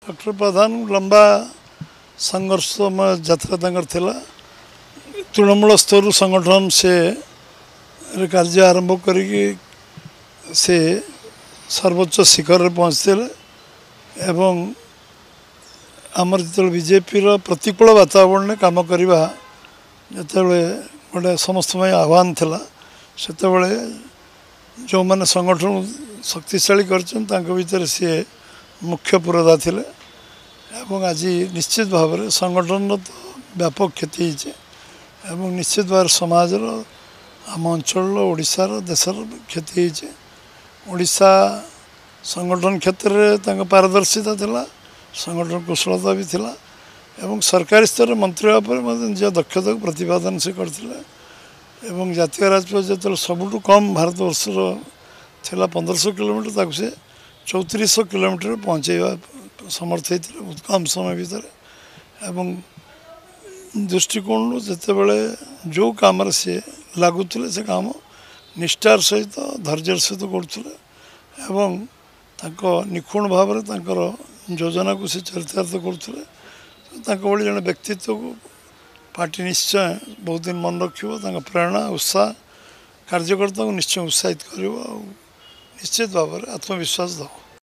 Doctor प्रधान लंबा संघर्षमय यात्रा थिला तृणमूल स्तर संगठन से कार्य आरंभ करिकी से सर्वोच्च शिखर में पहुँचते एवं आमर जो बीजेपी प्रतिकूल वातावरण काम करवा जो गोटे समस्त आह्वान थिला सेतबेले जो मैंने संगठन शक्तिशाली कर सी मुख्य पुरोधा थिले एवं आज निश्चित भाव में संगठन तो व्यापक क्षति एवं निश्चित भाव समाज आम अंचल ओडिशार देशर क्षति ओडिशा संगठन क्षेत्र में पारदर्शिता थिला संगठन कुशलता भी थिला एवं सरकारी स्तर मंत्री निज दक्षता को प्रतिपादन से करथिले एवं जातीय राजपथ जो सबुठ कम भारत वर्षर थिला 1500 किलोमीटर ताकू से 3400 किलोमीटर पहुँचेगा समर्थ होते बहुत कम समय भितर एवं दृष्टिकोण जिते बड़े जो काम सी लगुले से काम निष्ठार सहित धैर्य सहित करुले एवं निखुण भाव योजना को से चरितार्थ करुले भाई जन व्यक्तित्व को पार्टी निश्चय बहुत दिन मन रखा प्रेरणा उत्साह कार्यकर्ता को निश्चय उत्साहित कर निश्चित भाव में आत्मविश्वास दब।